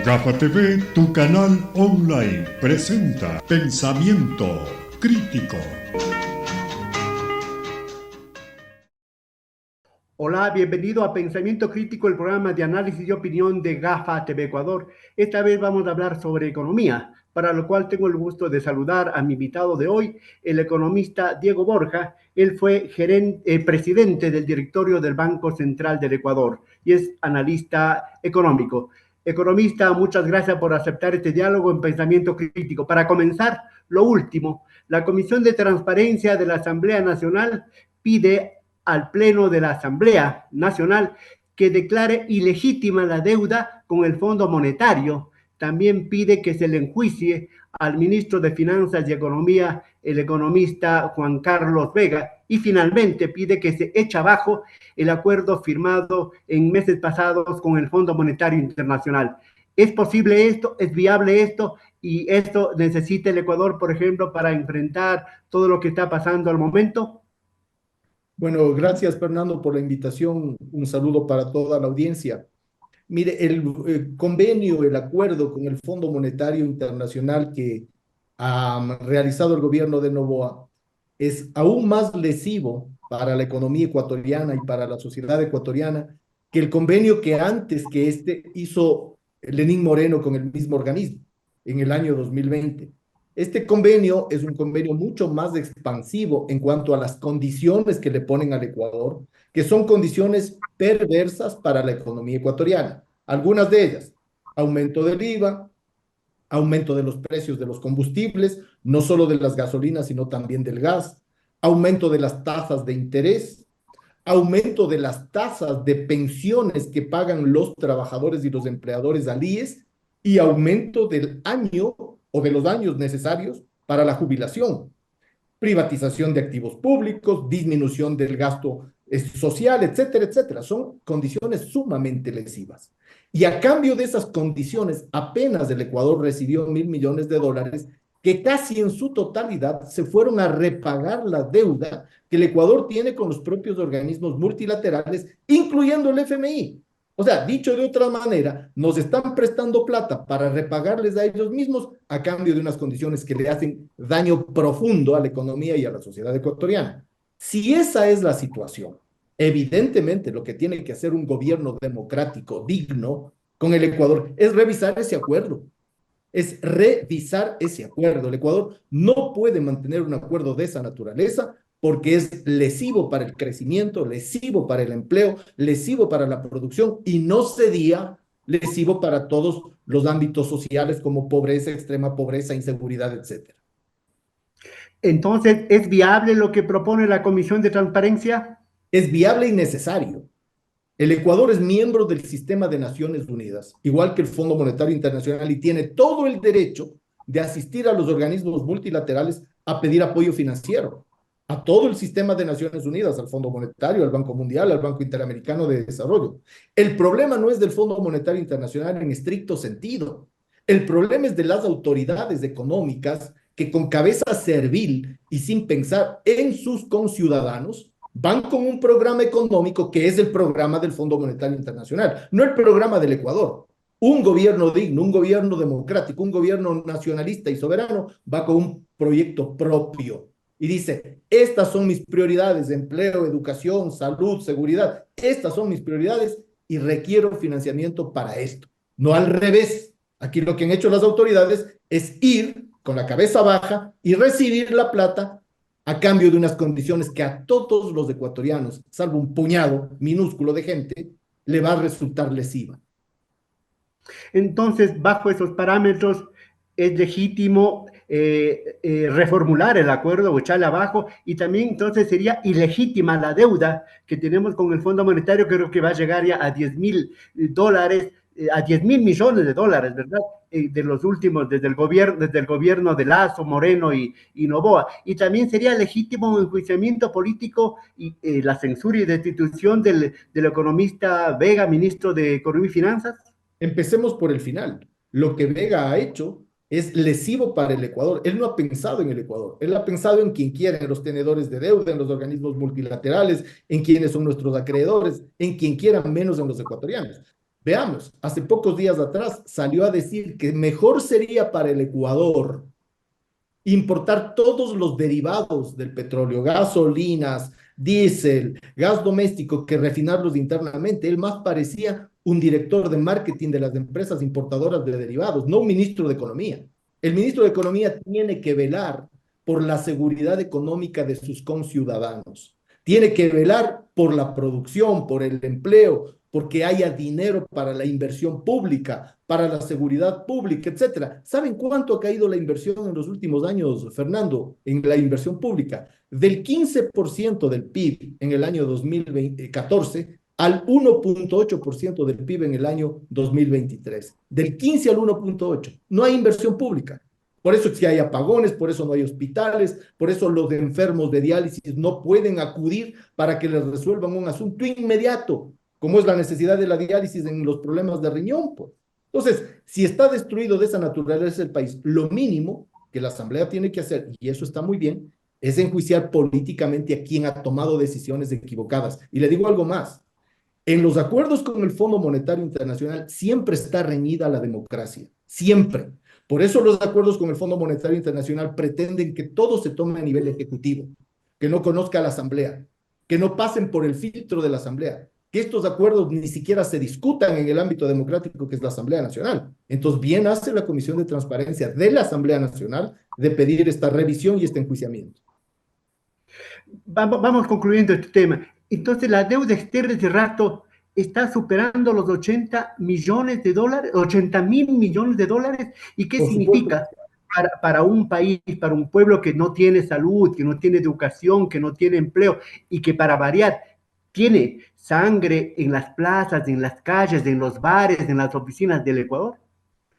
Gafa TV, tu canal online, presenta Pensamiento Crítico. Hola, bienvenido a Pensamiento Crítico, el programa de análisis y opinión de Gafa TV Ecuador. Esta vez vamos a hablar sobre economía, para lo cual tengo el gusto de saludar a mi invitado de hoy, el economista Diego Borja. Él fue presidente del directorio del Banco Central del Ecuador y es analista económico. Economista, muchas gracias por aceptar este diálogo en Pensamiento Crítico. Para comenzar, lo último, la Comisión de Transparencia de la Asamblea Nacional pide al Pleno de la Asamblea Nacional que declare ilegítima la deuda con el Fondo Monetario. También pide que se le enjuicie al ministro de Finanzas y Economía, el economista Juan Carlos Vega, y finalmente pide que se eche abajo el acuerdo firmado en meses pasados con el Fondo Monetario Internacional. ¿Es posible esto? ¿Es viable esto? ¿Y esto necesita el Ecuador, por ejemplo, para enfrentar todo lo que está pasando al momento? Bueno, gracias Fernando por la invitación. Un saludo para toda la audiencia. Mire, el convenio, el acuerdo con el Fondo Monetario Internacional que ha realizado el gobierno de Noboa es aún más lesivo para la economía ecuatoriana y para la sociedad ecuatoriana que el convenio que antes que este hizo Lenín Moreno con el mismo organismo en el año 2020. Este convenio es un convenio mucho más expansivo en cuanto a las condiciones que le ponen al Ecuador, que son condiciones perversas para la economía ecuatoriana. Algunas de ellas, aumento del IVA, aumento de los precios de los combustibles, no solo de las gasolinas, sino también del gas, aumento de las tasas de interés, aumento de las tasas de pensiones que pagan los trabajadores y los empleadores al IES y aumento del año o de los años necesarios para la jubilación, privatización de activos públicos, disminución del gasto social, etcétera, etcétera. Son condiciones sumamente lesivas. Y a cambio de esas condiciones, apenas el Ecuador recibió $1.000 millones que casi en su totalidad se fueron a repagar la deuda que el Ecuador tiene con los propios organismos multilaterales, incluyendo el FMI. O sea, dicho de otra manera, nos están prestando plata para repagarles a ellos mismos a cambio de unas condiciones que le hacen daño profundo a la economía y a la sociedad ecuatoriana. Si esa es la situación, evidentemente lo que tiene que hacer un gobierno democrático digno con el Ecuador es revisar ese acuerdo. Es revisar ese acuerdo. El Ecuador no puede mantener un acuerdo de esa naturaleza porque es lesivo para el crecimiento, lesivo para el empleo, lesivo para la producción y no sería lesivo para todos los ámbitos sociales como pobreza, extrema pobreza, inseguridad, etc. Entonces, ¿es viable lo que propone la Comisión de Transparencia? Es viable y necesario. El Ecuador es miembro del sistema de Naciones Unidas, igual que el Fondo Monetario Internacional, y tiene todo el derecho de asistir a los organismos multilaterales a pedir apoyo financiero, a todo el sistema de Naciones Unidas, al Fondo Monetario, al Banco Mundial, al Banco Interamericano de Desarrollo. El problema no es del Fondo Monetario Internacional en estricto sentido. El problema es de las autoridades económicas que con cabeza servil y sin pensar en sus conciudadanos van con un programa económico que es el programa del Fondo Monetario Internacional, no el programa del Ecuador. Un gobierno digno, un gobierno democrático, un gobierno nacionalista y soberano va con un proyecto propio y dice, estas son mis prioridades, empleo, educación, salud, seguridad, estas son mis prioridades y requiero financiamiento para esto. No al revés. Aquí lo que han hecho las autoridades es ir con la cabeza baja y recibir la plata a cambio de unas condiciones que a todos los ecuatorianos, salvo un puñado minúsculo de gente, le va a resultar lesiva. Entonces, bajo esos parámetros, es legítimo reformular el acuerdo o echarle abajo, y también entonces sería ilegítima la deuda que tenemos con el Fondo Monetario, creo que va a llegar ya a $10.000, a $10.000 millones, ¿verdad? De los últimos, desde el gobierno de Lazo, Moreno y Noboa. Y también sería legítimo un enjuiciamiento político y la censura y destitución del economista Vega, ministro de Economía y Finanzas. Empecemos por el final. Lo que Vega ha hecho es lesivo para el Ecuador. Él no ha pensado en el Ecuador. Él ha pensado en quien quiera, en los tenedores de deuda, en los organismos multilaterales, en quienes son nuestros acreedores, en quien quiera, menos en los ecuatorianos. Veamos, hace pocos días atrás salió a decir que mejor sería para el Ecuador importar todos los derivados del petróleo, gasolinas, diésel, gas doméstico, que refinarlos internamente. Él más parecía un director de marketing de las empresas importadoras de derivados, no un ministro de Economía. El ministro de Economía tiene que velar por la seguridad económica de sus conciudadanos. Tiene que velar por la producción, por el empleo, porque haya dinero para la inversión pública, para la seguridad pública, etcétera. ¿Saben cuánto ha caído la inversión en los últimos años, Fernando, en la inversión pública? Del 15% del PIB en el año 2014 al 1.8% del PIB en el año 2023. Del 15 al 1.8. No hay inversión pública. Por eso es que hay apagones, por eso no hay hospitales, por eso los enfermos de diálisis no pueden acudir para que les resuelvan un asunto inmediato, como es la necesidad de la diálisis en los problemas de riñón, pues. Entonces, si está destruido de esa naturaleza el país, lo mínimo que la Asamblea tiene que hacer, y eso está muy bien, es enjuiciar políticamente a quien ha tomado decisiones equivocadas. Y le digo algo más. En los acuerdos con el Fondo Monetario Internacional siempre está reñida la democracia, siempre. Por eso los acuerdos con el Fondo Monetario Internacional pretenden que todo se tome a nivel ejecutivo, que no conozca a la Asamblea, que no pasen por el filtro de la Asamblea, que estos acuerdos ni siquiera se discutan en el ámbito democrático que es la Asamblea Nacional. Entonces, bien hace la Comisión de Transparencia de la Asamblea Nacional de pedir esta revisión y este enjuiciamiento. Vamos concluyendo este tema. Entonces, la deuda externa de rato está superando los 80 millones de dólares, 80.000 millones de dólares. ¿Y qué significa para un país, para un pueblo que no tiene salud, que no tiene educación, que no tiene empleo y que para variar tiene sangre en las plazas, en las calles, en los bares, en las oficinas del Ecuador?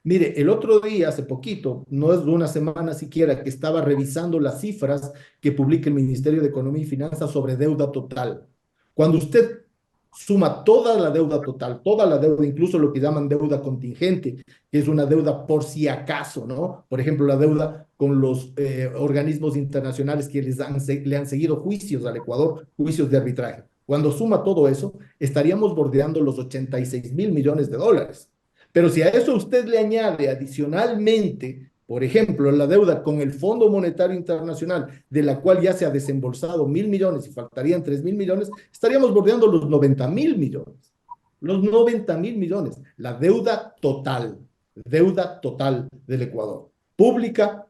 Mire, el otro día, hace poquito, no es de una semana siquiera, que estaba revisando las cifras que publica el Ministerio de Economía y Finanzas sobre deuda total. Cuando usted suma toda la deuda total, toda la deuda, incluso lo que llaman deuda contingente, que es una deuda por si acaso, ¿no? Por ejemplo, la deuda con los organismos internacionales que le han seguido juicios al Ecuador, juicios de arbitraje. Cuando suma todo eso, estaríamos bordeando los 86.000 millones de dólares. Pero si a eso usted le añade adicionalmente, por ejemplo, la deuda con el Fondo Monetario Internacional, de la cual ya se ha desembolsado 1.000 millones y faltarían 3.000 millones, estaríamos bordeando los 90.000 millones. Los 90.000 millones. La deuda total del Ecuador. Pública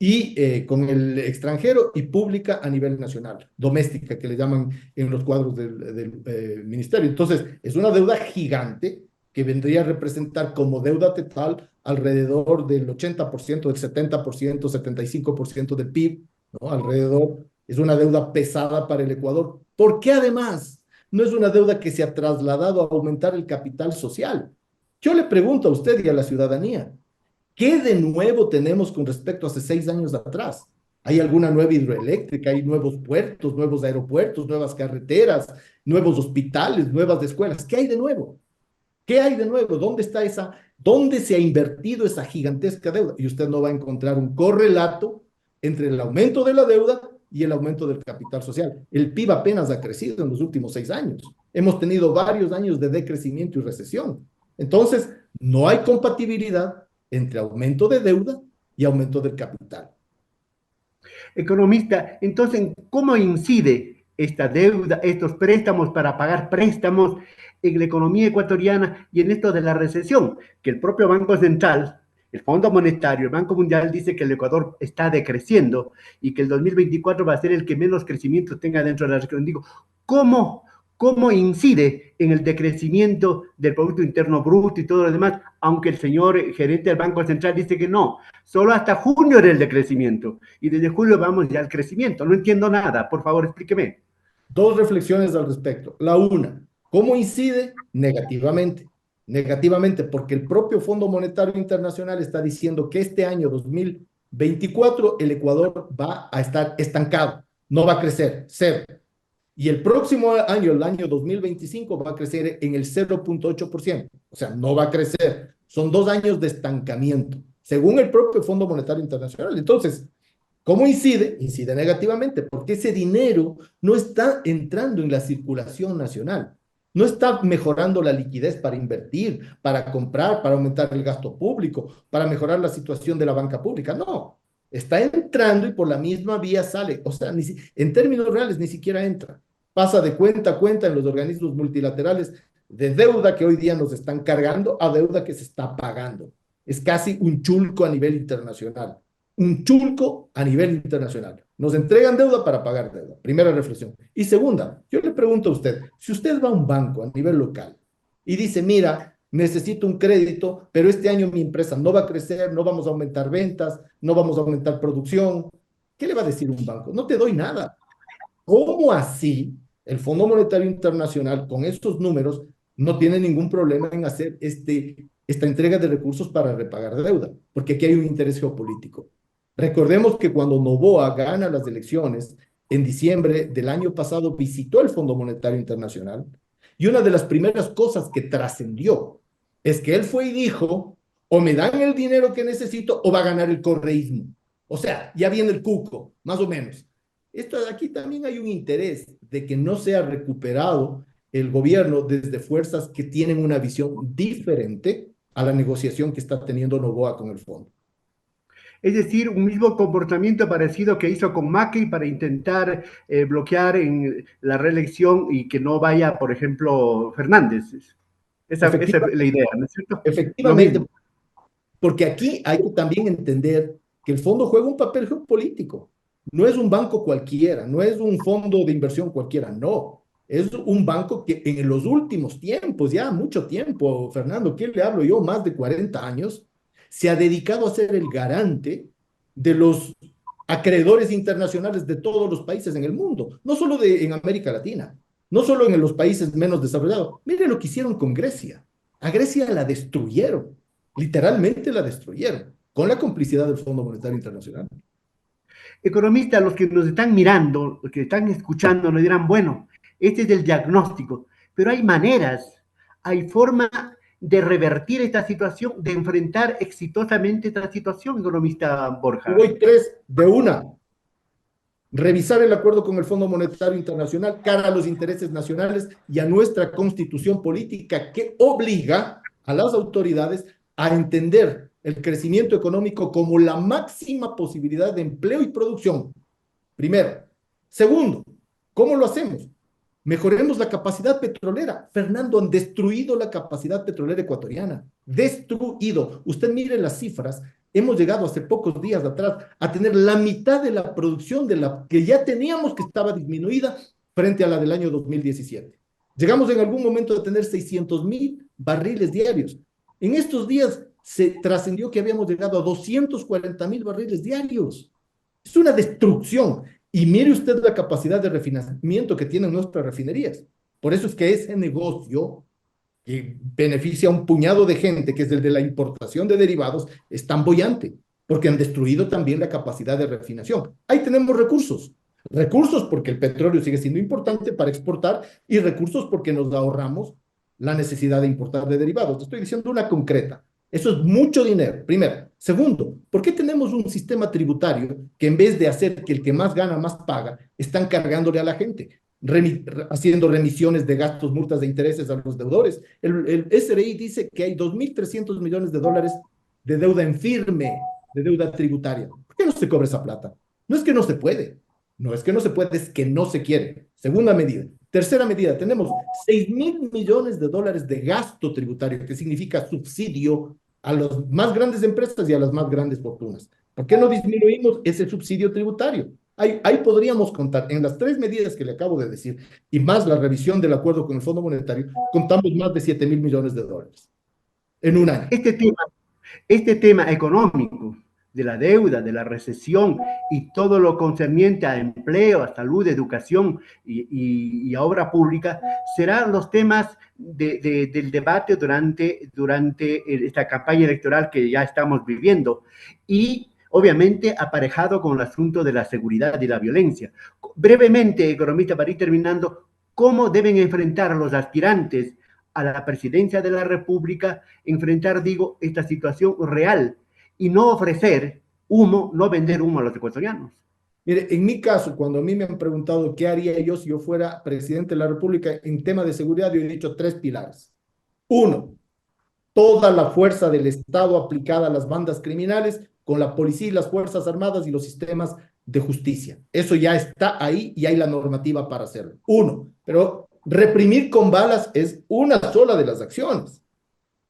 y con el extranjero y pública a nivel nacional. Doméstica, que le llaman en los cuadros del ministerio. Entonces, es una deuda gigante que vendría a representar como deuda total alrededor del 80%, del 70%, 75% del PIB, ¿no? Alrededor, es una deuda pesada para el Ecuador, porque además no es una deuda que se ha trasladado a aumentar el capital social. Yo le pregunto a usted y a la ciudadanía, ¿qué de nuevo tenemos con respecto a hace 6 años atrás? ¿Hay alguna nueva hidroeléctrica? ¿Hay nuevos puertos, nuevos aeropuertos, nuevas carreteras, nuevos hospitales, nuevas escuelas? ¿Qué hay de nuevo? ¿Qué hay de nuevo? ¿Dónde se ha invertido esa gigantesca deuda? Y usted no va a encontrar un correlato entre el aumento de la deuda y el aumento del capital social. El PIB apenas ha crecido en los últimos 6 años. Hemos tenido varios años de decrecimiento y recesión. Entonces, no hay compatibilidad entre aumento de deuda y aumento del capital. Economista, entonces, ¿cómo incide esta deuda, estos préstamos para pagar préstamos en la economía ecuatoriana y en esto de la recesión? Que el propio Banco Central, el Fondo Monetario, el Banco Mundial dice que el Ecuador está decreciendo y que el 2024 va a ser el que menos crecimiento tenga dentro de la región. Digo, ¿cómo incide en el decrecimiento del Producto Interno Bruto y todo lo demás? Aunque el señor gerente del Banco Central dice que no, solo hasta junio era el decrecimiento y desde julio vamos ya al crecimiento. No entiendo nada, por favor, explíqueme. 2 reflexiones al respecto. La una, ¿cómo incide? Negativamente. Negativamente, porque el propio Fondo Monetario Internacional está diciendo que este año 2024 el Ecuador va a estar estancado, no va a crecer, cero. Y el próximo año, el año 2025, va a crecer en el 0.8%. O sea, no va a crecer. Son 2 años de estancamiento, según el propio Fondo Monetario Internacional. Entonces, ¿cómo incide? Incide negativamente, porque ese dinero no está entrando en la circulación nacional. No está mejorando la liquidez para invertir, para comprar, para aumentar el gasto público, para mejorar la situación de la banca pública. No, está entrando y por la misma vía sale. O sea, en términos reales ni siquiera entra. Pasa de cuenta a cuenta en los organismos multilaterales de deuda que hoy día nos están cargando a deuda que se está pagando. Es casi un chulco a nivel internacional. Un chulco a nivel internacional. Nos entregan deuda para pagar deuda. Primera reflexión. Y segunda, yo le pregunto a usted, si usted va a un banco a nivel local y dice, mira, necesito un crédito, pero este año mi empresa no va a crecer, no vamos a aumentar ventas, no vamos a aumentar producción, ¿qué le va a decir un banco? No te doy nada. ¿Cómo así el Fondo Monetario Internacional con estos números no tiene ningún problema en hacer esta entrega de recursos para repagar deuda? Porque aquí hay un interés geopolítico. Recordemos que cuando Noboa gana las elecciones en diciembre del año pasado, visitó el Fondo Monetario Internacional y una de las primeras cosas que trascendió es que él fue y dijo, o me dan el dinero que necesito o va a ganar el correísmo. O sea, ya viene el cuco, más o menos. Aquí también hay un interés de que no sea recuperado el gobierno desde fuerzas que tienen una visión diferente a la negociación que está teniendo Noboa con el fondo. Es decir, un mismo comportamiento parecido que hizo con Macri para intentar bloquear en la reelección y que no vaya, por ejemplo, Fernández. Esa es la idea, ¿no es cierto? Lo Efectivamente, mismo. porque aquí hay que también entender que el fondo juega un papel geopolítico. No es un banco cualquiera, no es un fondo de inversión cualquiera, no. Es un banco que en los últimos tiempos, ya mucho tiempo, Fernando, ¿qué le hablo yo? Más de 40 años, se ha dedicado a ser el garante de los acreedores internacionales de todos los países en el mundo, no solo en América Latina, no solo en los países menos desarrollados. Mire lo que hicieron con Grecia. A Grecia la destruyeron, literalmente la destruyeron, con la complicidad del Fondo Monetario Internacional. Economistas, los que nos están mirando, los que están escuchando, nos dirán, bueno, este es el diagnóstico, pero hay maneras, hay forma de revertir esta situación, de enfrentar exitosamente esta situación, economista Y Borja. voy tres de una. Revisar el acuerdo con el Fondo Monetario Internacional cara a los intereses nacionales y a nuestra constitución política que obliga a las autoridades a entender el crecimiento económico como la máxima posibilidad de empleo y producción. Primero. Segundo, ¿cómo lo hacemos? Mejoremos la capacidad petrolera. Fernando, han destruido la capacidad petrolera ecuatoriana. Destruido. Usted mire las cifras. Hemos llegado hace pocos días atrás a tener la mitad de la producción de la que ya teníamos que estaba disminuida frente a la del año 2017. Llegamos en algún momento a tener 600,000 barriles diarios. En estos días se trascendió que habíamos llegado a 240,000 barriles diarios. Es una destrucción. Y mire usted la capacidad de refinamiento que tienen nuestras refinerías. Por eso es que ese negocio que beneficia a un puñado de gente, que es el de la importación de derivados, es tan boyante, porque han destruido también la capacidad de refinación. Ahí tenemos recursos. Recursos porque el petróleo sigue siendo importante para exportar y recursos porque nos ahorramos la necesidad de importar de derivados. Te estoy diciendo una concreta. Eso es mucho dinero, primero. Segundo, ¿por qué tenemos un sistema tributario que en vez de hacer que el que más gana más paga, están cargándole a la gente, haciendo remisiones de gastos, multas de intereses a los deudores? El SRI dice que hay 2.300 millones de dólares de deuda en firme, de deuda tributaria. ¿Por qué no se cobra esa plata? No es que no se puede, no es que no se puede, es que no se quiere. Segunda medida. Tercera medida, tenemos 6.000 millones de dólares de gasto tributario, que significa subsidio a las más grandes empresas y a las más grandes fortunas. ¿Por qué no disminuimos ese subsidio tributario? Ahí podríamos contar, en las tres medidas que le acabo de decir, y más la revisión del acuerdo con el Fondo Monetario, contamos más de 7.000 millones de dólares en un año. Este tema económico, de la deuda, de la recesión y todo lo concerniente a empleo, a salud, educación y a obra pública, serán los temas del debate durante esta campaña electoral que ya estamos viviendo. Y obviamente aparejado con el asunto de la seguridad y la violencia. Brevemente, economista, para ir terminando, ¿cómo deben enfrentar los aspirantes a la presidencia de la República, enfrentar, digo, esta situación real y no ofrecer humo, no vender humo a los ecuatorianos? Mire, en mi caso, cuando a mí me han preguntado qué haría yo si yo fuera presidente de la República en tema de seguridad, yo he dicho 3 pilares. Uno, toda la fuerza del Estado aplicada a las bandas criminales con la policía y las Fuerzas Armadas y los sistemas de justicia. Eso ya está ahí y hay la normativa para hacerlo. Uno, pero reprimir con balas es una sola de las acciones.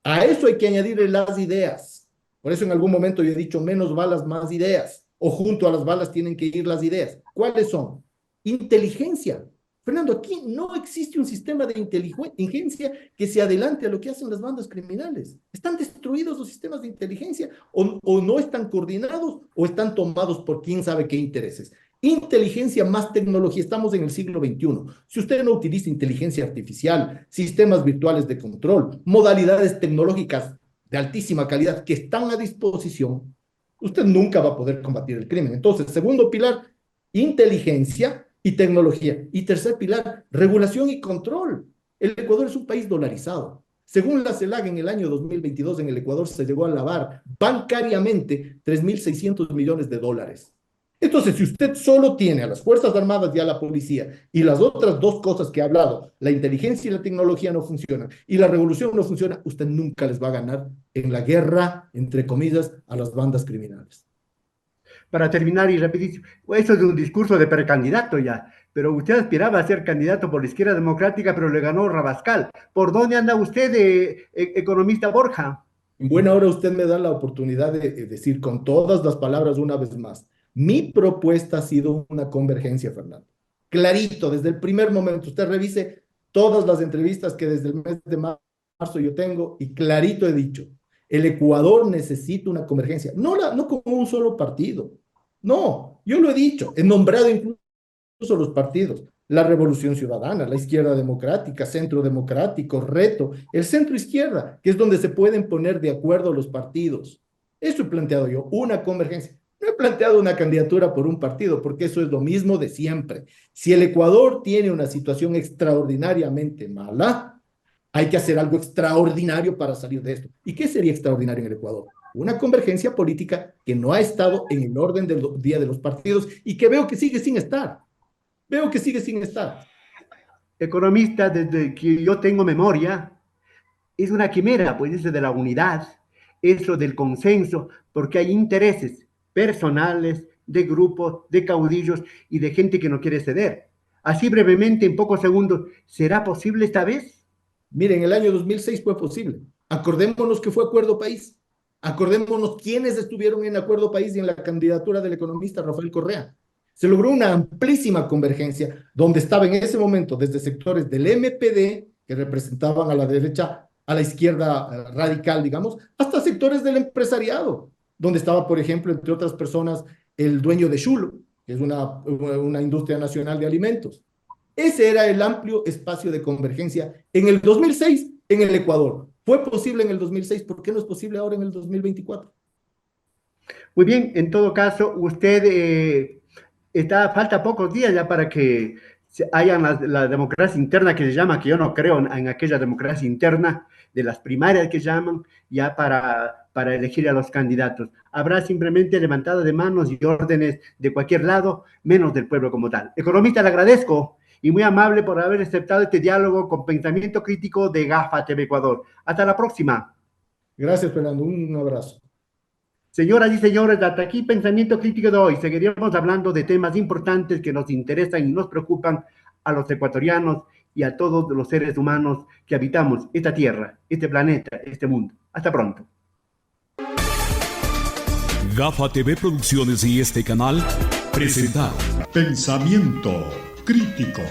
A eso hay que añadirle las ideas. Por eso en algún momento yo he dicho menos balas, más ideas. O junto a las balas tienen que ir las ideas. ¿Cuáles son? Inteligencia. Fernando, aquí no existe un sistema de inteligencia que se adelante a lo que hacen las bandas criminales. Están destruidos los sistemas de inteligencia o no están coordinados o están tomados por quién sabe qué intereses. Inteligencia más tecnología. Estamos en el siglo XXI. Si usted no utiliza inteligencia artificial, sistemas virtuales de control, modalidades tecnológicas de altísima calidad que están a disposición, usted nunca va a poder combatir el crimen. Entonces, segundo pilar, inteligencia y tecnología. Y tercer pilar, regulación y control. El Ecuador es un país dolarizado. Según la CELAC, en el año 2022 en el Ecuador se llegó a lavar bancariamente 3.600 millones de dólares. Entonces, si usted solo tiene a las Fuerzas Armadas y a la policía y las otras dos cosas que he hablado, la inteligencia y la tecnología no funcionan y la revolución no funciona, usted nunca les va a ganar en la guerra, entre comillas, a las bandas criminales. Para terminar y rapidísimo, eso es un discurso de precandidato ya, pero usted aspiraba a ser candidato por la izquierda democrática, pero le ganó Rabascal. ¿Por dónde anda usted, economista Borja? En buena hora usted me da la oportunidad de decir con todas las palabras una vez más. Mi propuesta ha sido una convergencia, Fernando. Clarito, desde el primer momento. Usted revise todas las entrevistas que desde el mes de marzo yo tengo y clarito he dicho, el Ecuador necesita una convergencia. No como un solo partido. No, yo lo he dicho. He nombrado incluso los partidos. La Revolución Ciudadana, la Izquierda Democrática, Centro Democrático, Reto, el Centro Izquierda, que es donde se pueden poner de acuerdo los partidos. Eso he planteado yo, una convergencia. No he planteado una candidatura por un partido, porque eso es lo mismo de siempre. Si el Ecuador tiene una situación extraordinariamente mala, hay que hacer algo extraordinario para salir de esto. ¿Y qué sería extraordinario en el Ecuador? Una convergencia política que no ha estado en el orden del día de los partidos y que veo que sigue sin estar. Veo que sigue sin estar. Economista, desde que yo tengo memoria, es una quimera, pues eso de la unidad, eso del consenso, porque hay intereses personales, de grupos, de caudillos y de gente que no quiere ceder. Así brevemente, en pocos segundos, ¿será posible esta vez? Miren, el año 2006 fue posible. Acordémonos que fue Acuerdo País. Acordémonos quiénes estuvieron en Acuerdo País y en la candidatura del economista Rafael Correa. Se logró una amplísima convergencia donde estaba en ese momento desde sectores del MPD, que representaban a la derecha, a la izquierda radical, digamos, hasta sectores del empresariado, donde estaba, por ejemplo, entre otras personas, el dueño de Xulo, que es una industria nacional de alimentos. Ese era el amplio espacio de convergencia en el 2006 en el Ecuador. Fue posible en el 2006, ¿por qué no es posible ahora en el 2024? Muy bien, en todo caso, usted falta pocos días ya para que haya la democracia interna que se llama, que yo no creo en aquella democracia interna de las primarias que llaman, ya para elegir a los candidatos. Habrá simplemente levantada de manos y órdenes de cualquier lado, menos del pueblo como tal. Economista, le agradezco y muy amable por haber aceptado este diálogo con Pensamiento Crítico de GAFA TV Ecuador. Hasta la próxima. Gracias, Fernando. Un abrazo. Señoras y señores, hasta aquí Pensamiento Crítico de hoy. Seguiremos hablando de temas importantes que nos interesan y nos preocupan a los ecuatorianos y a todos los seres humanos que habitamos esta tierra, este planeta, este mundo. Hasta pronto. GAFA TV Producciones y este canal presentaron Pensamiento Crítico.